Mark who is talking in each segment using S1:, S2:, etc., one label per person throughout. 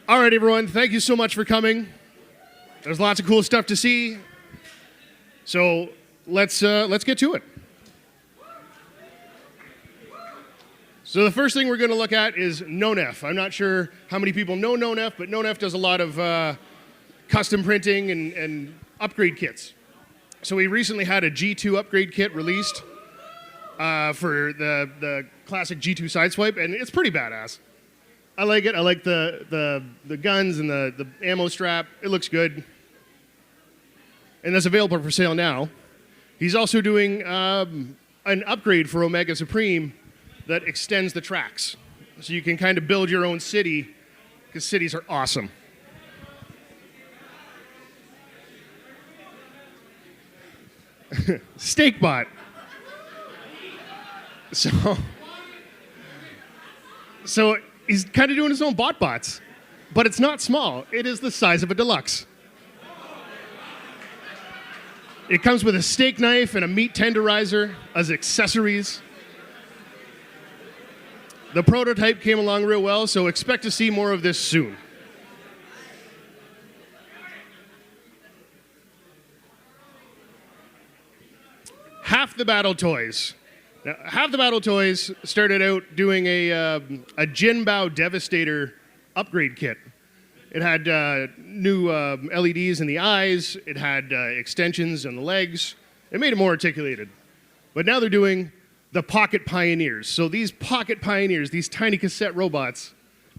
S1: All right, everyone, thank you so much for coming. There's lots of cool stuff to see. So let's get to it. So the first thing we're going to look at is NoNeff. I'm not sure how many people know NoNeff, but NoNeff does a lot of custom printing and upgrade kits. So we recently had a G2 upgrade kit released for the classic G2 Sideswipe, and it's pretty badass. I like it. I like the guns and the ammo strap. It looks good. And that's available for sale now. He's also doing an upgrade for Omega Supreme that extends the tracks. So you can kind of build your own city, because cities are awesome. Steakbot. So he's kind of doing his own bots, but it's not small. It is the size of a deluxe. It comes with a steak knife and a meat tenderizer as accessories. The prototype came along real well, so expect to see more of this soon. Half the Battle Toys. Now, Half the Battle Toys started out doing a Jinbao Devastator upgrade kit. It had new LEDs in the eyes. It had extensions in the legs. It made it more articulated. But now they're doing the Pocket Pioneers. So these Pocket Pioneers, these tiny cassette robots,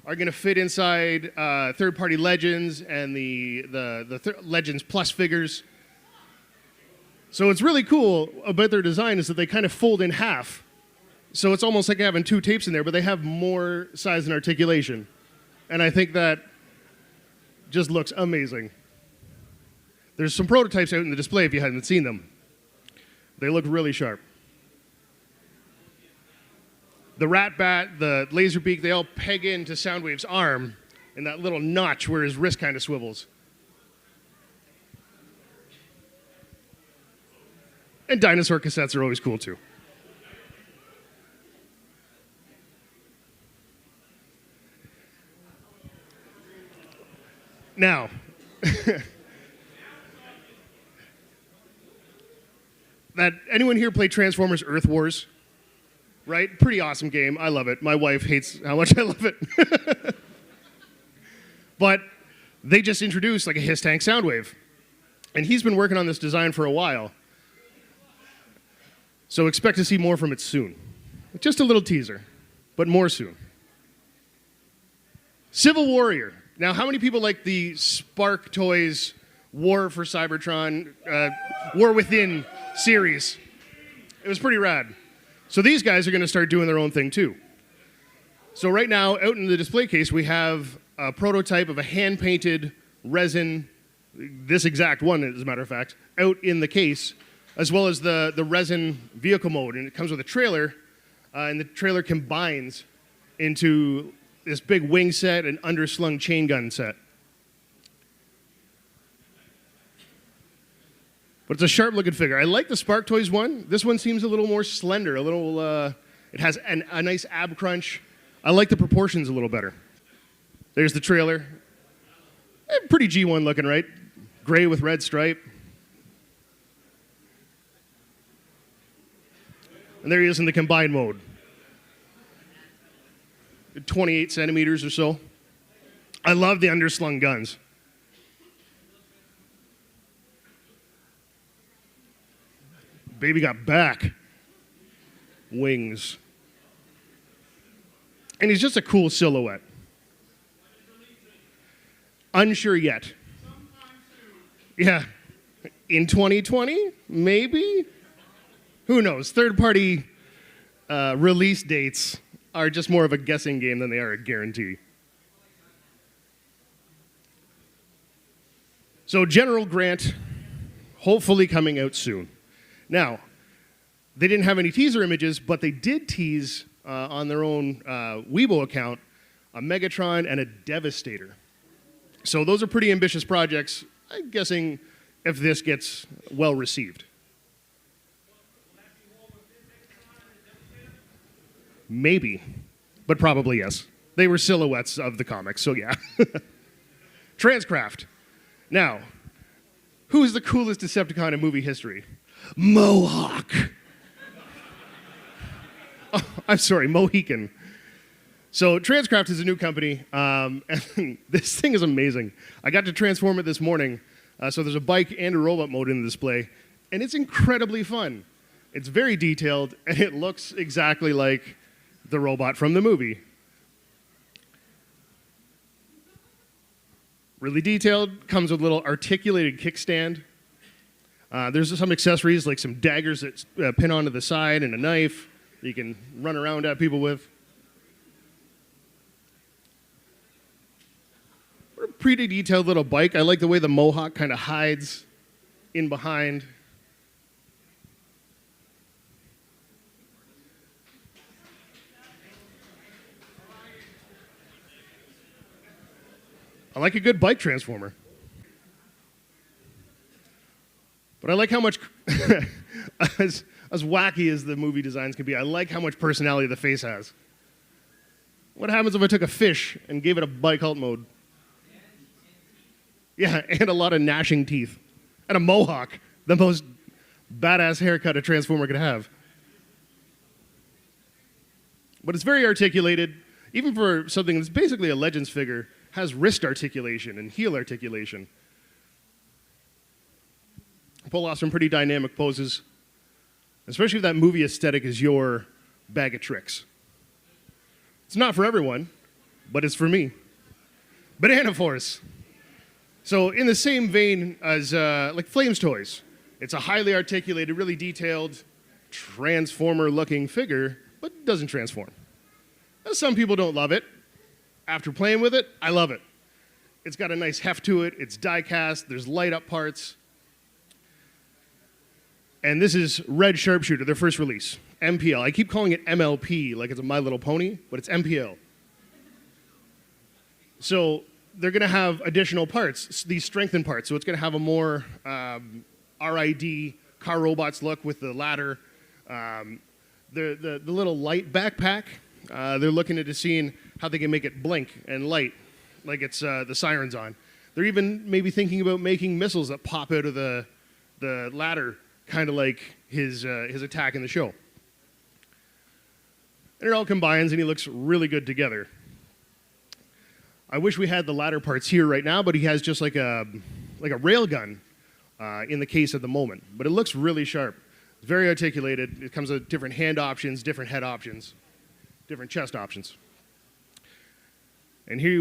S1: are going to fit inside third-party Legends and the Legends Plus figures. So what's really cool about their design is that they kind of fold in half. So it's almost like having two tapes in there, but they have more size and articulation. And I think that just looks amazing. There's some prototypes out in the display if you haven't seen them. They look really sharp. The Rat Bat, the Laser Beak, they all peg into Soundwave's arm in that little notch where his wrist kind of swivels. And dinosaur cassettes are always cool too. Now, anyone here play Transformers Earth Wars? Right? Pretty awesome game. I love it. My wife hates how much I love it. But they just introduced like a Hiss Tank Soundwave. And he's been working on this design for a while. So expect to see more from it soon. Just a little teaser, but more soon. Civil Warrior. Now, how many people like the Spark Toys War for Cybertron, War Within series? It was pretty rad. So these guys are going to start doing their own thing too. So right now, out in the display case, we have a prototype of a hand-painted resin, this exact one, as a matter of fact, out in the case, as well as the resin vehicle mode. And it comes with a trailer, and the trailer combines into this big wing set and underslung chain gun set. But it's a sharp-looking figure. I like the Spark Toys one. This one seems a little more slender, a little, it has a nice ab crunch. I like the proportions a little better. There's the trailer. Pretty G1 looking, right? Gray with red stripe. And there he is in the combined mode. 28 centimeters or so. I love the underslung guns. Baby got back. Wings. And he's just a cool silhouette. Unsure yet. Yeah. In 2020? Maybe? Who knows? Third-party release dates are just more of a guessing game than they are a guarantee. So General Grant, hopefully coming out soon. Now, they didn't have any teaser images, but they did tease on their own Weibo account a Megatron and a Devastator. So those are pretty ambitious projects. I'm guessing if this gets well received. Maybe, but probably yes. They were silhouettes of the comics, so yeah. Transcraft. Now, who is the coolest Decepticon in movie history? Mohawk. Oh, I'm sorry, Mohican. So Transcraft is a new company, and this thing is amazing. I got to transform it this morning, so there's a bike and a robot mode in the display, and it's incredibly fun. It's very detailed, and it looks exactly like the robot from the movie. Really detailed, comes with a little articulated kickstand. There's some accessories like some daggers that pin onto the side and a knife that you can run around at people with. A pretty detailed little bike. I like the way the Mohawk kind of hides in behind. I like a good bike transformer. But I like how much, as wacky as the movie designs can be, I like how much personality the face has. What happens if I took a fish and gave it a bike halt mode? Yeah, and a lot of gnashing teeth. And a mohawk, the most badass haircut a Transformer could have. But it's very articulated, even for something that's basically a Legends figure, has wrist articulation and heel articulation. Pull off some pretty dynamic poses, especially if that movie aesthetic is your bag of tricks. It's not for everyone, but it's for me. Banana Force. So in the same vein as like Flames Toys, it's a highly articulated, really detailed, Transformer-looking figure, but doesn't transform. Now, some people don't love it. After playing with it, I love it. It's got a nice heft to it. It's die-cast. There's light-up parts. And this is Red Sharpshooter, their first release, MPL. I keep calling it MLP, like it's a My Little Pony, but it's MPL. So they're going to have additional parts, these strengthened parts. So it's going to have a more RID, car robots look with the ladder. The little light backpack, they're looking into seeing how they can make it blink and light, like it's the sirens on. They're even maybe thinking about making missiles that pop out of the ladder, kind of like his attack in the show. And it all combines, and he looks really good together. I wish we had the ladder parts here right now, but he has just like a rail gun in the case at the moment. But it looks really sharp. It's very articulated. It comes with different hand options, different head options, different chest options. And here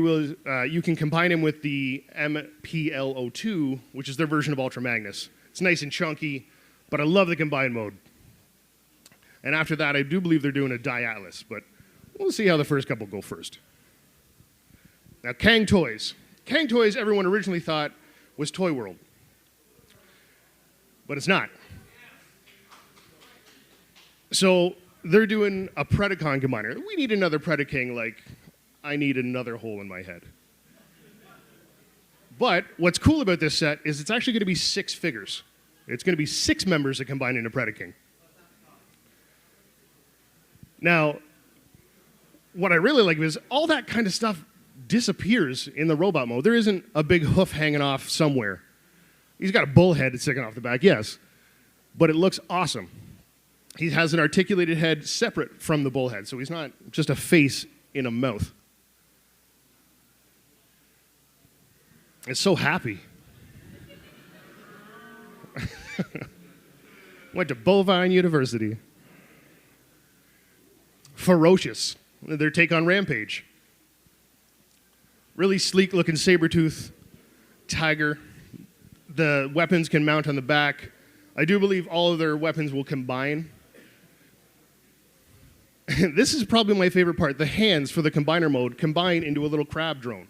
S1: you can combine him with the MPL02, which is their version of Ultra Magnus. It's nice and chunky, but I love the combined mode. And after that, I do believe they're doing a Die Atlas, but we'll see how the first couple go first. Now, Kang Toys. Kang Toys, everyone originally thought was Toy World. But it's not. So they're doing a Predacon combiner. We need another Predaking like I need another hole in my head. But what's cool about this set is it's actually going to be 6 figures. It's going to be 6 members that combine into Predaking. Now, what I really like is all that kind of stuff disappears in the robot mode. There isn't a big hoof hanging off somewhere. He's got a bullhead sticking off the back, yes, but it looks awesome. He has an articulated head separate from the bullhead, so he's not just a face in a mouth. It's so happy. Went to Bovine University. Ferocious, their take on Rampage. Really sleek-looking saber-tooth tiger. The weapons can mount on the back. I do believe all of their weapons will combine. This is probably my favorite part. The hands for the combiner mode combine into a little crab drone.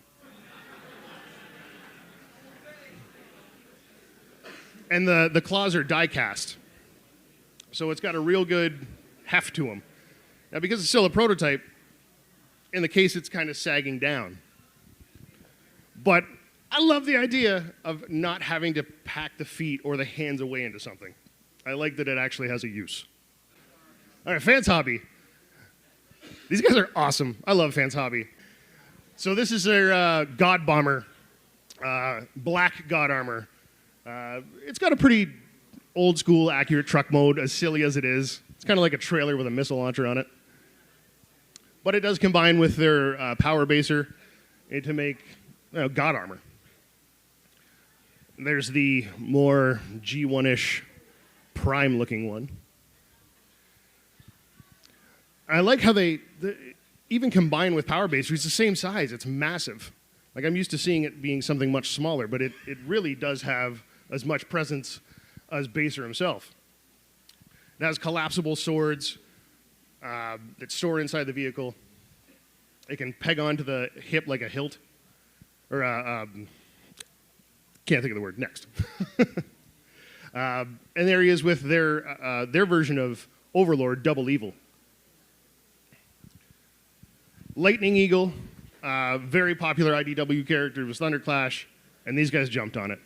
S1: And the claws are die-cast. So it's got a real good heft to them. Now, because it's still a prototype, in the case it's kind of sagging down. But I love the idea of not having to pack the feet or the hands away into something. I like that it actually has a use. All right, Fans Hobby. These guys are awesome. I love Fans Hobby. So this is their God Bomber Black God armor. It's got a pretty old school, accurate truck mode, as silly as it is. It's kind of like a trailer with a missile launcher on it. But it does combine with their power baser to make God armor. There's the more G1-ish Prime-looking one. I like how they even combine with power baser. It's the same size. It's massive. Like, I'm used to seeing it being something much smaller, but it really does have as much presence as Baser himself. It has collapsible swords that store inside the vehicle. It can peg onto the hip like a hilt. Or, can't think of the word. Next. And there he is with their version of Overlord, Double Evil. Lightning Eagle, very popular IDW character, was Thunderclash, and these guys jumped on it.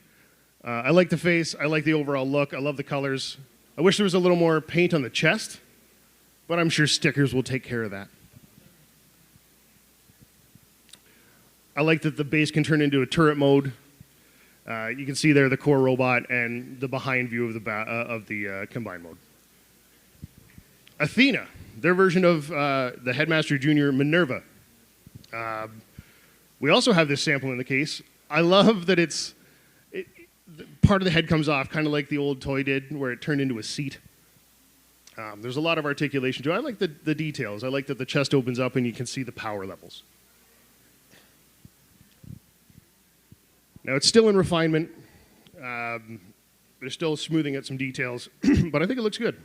S1: I like the face, I like the overall look, I love the colors. I wish there was a little more paint on the chest, but I'm sure stickers will take care of that. I like that the base can turn into a turret mode. You can see there the core robot and the behind view of the combined mode. Athena, their version of the Headmaster Junior Minerva. We also have this sample in the case. I love that part of the head comes off, kind of like the old toy did, where it turned into a seat. There's a lot of articulation to it. I like the details. I like that the chest opens up and you can see the power levels. Now, it's still in refinement. They're still smoothing out some details, but I think it looks good.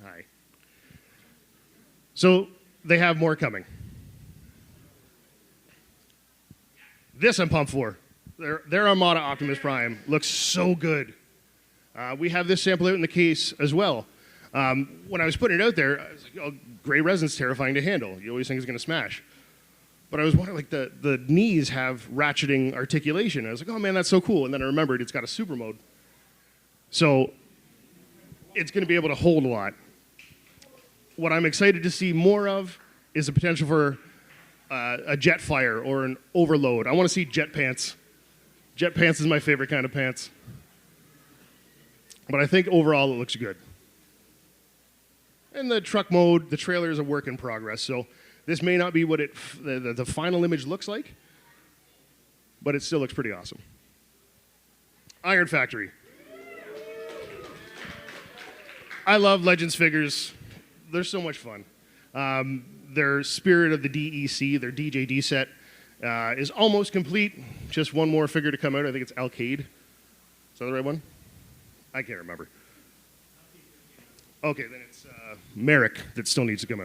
S1: Hi. So, they have more coming. This I'm pumped for. Their Armada Optimus Prime looks so good. We have this sample out in the case as well. When I was putting it out there, I was like, oh, gray resin's terrifying to handle. You always think it's going to smash. But I was wondering, like, the knees have ratcheting articulation. I was like, oh, man, that's so cool. And then I remembered it's got a super mode. So it's going to be able to hold a lot. What I'm excited to see more of is the potential for a jet fire or an overload. I want to see jet pants. Jet pants is my favorite kind of pants. But I think overall it looks good. And the truck mode, the trailer is a work in progress, so this may not be what the final image looks like, but it still looks pretty awesome. Iron Factory. I love Legends figures. They're so much fun. Their Spirit of the DEC, their DJD set, is almost complete. Just one more figure to come out. I think it's Alcade. Is that the right one? I can't remember. Okay, then it's Merrick that still needs to come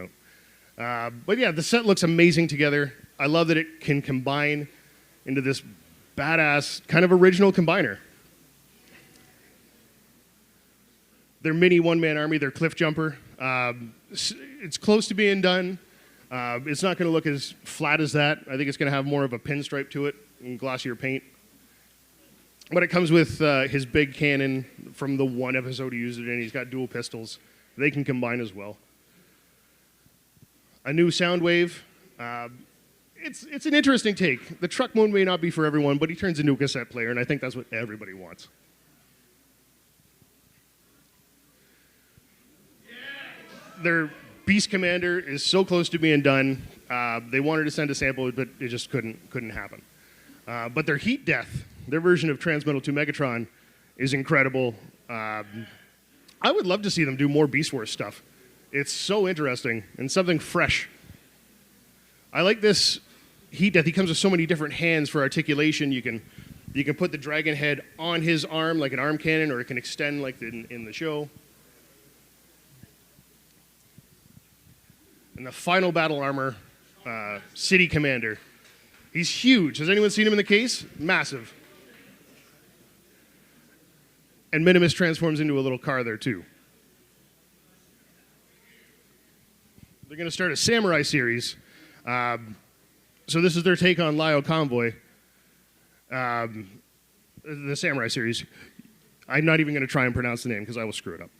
S1: out. But yeah, the set looks amazing together. I love that it can combine into this badass kind of original combiner. Their mini one-man army, their cliff jumper. It's close to being done. It's not going to look as flat as that. I think it's going to have more of a pinstripe to it and glossier paint. But it comes with his big cannon from the one episode he used it in. He's got dual pistols. They can combine as well. A new Soundwave. It's an interesting take. The truck mode may not be for everyone, but he turns into a cassette player, and I think that's what everybody wants. Their Beast Commander is so close to being done. They wanted to send a sample, but it just couldn't happen. But their Heat Death, their version of Transmetal 2 Megatron, is incredible. I would love to see them do more Beast Wars stuff. It's so interesting and something fresh. I like this Heat Death. He comes with so many different hands for articulation. You can put the dragon head on his arm like an arm cannon, or it can extend like in the show. And the final battle armor, City Commander. He's huge. Has anyone seen him in the case? Massive. And Minimus transforms into a little car there, too. They're going to start a Samurai series. So this is their take on Lio Convoy. The Samurai series. I'm not even going to try and pronounce the name because I will screw it up.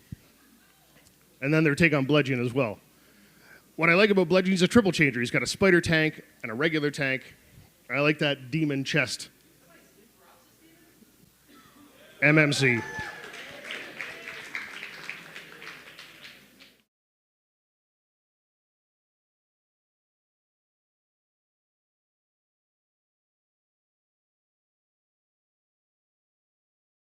S1: And then their take on Bludgeon as well. what I like about Bludgeon, he's a triple changer. He's got a spider tank and a regular tank. I like that demon chest. MMC.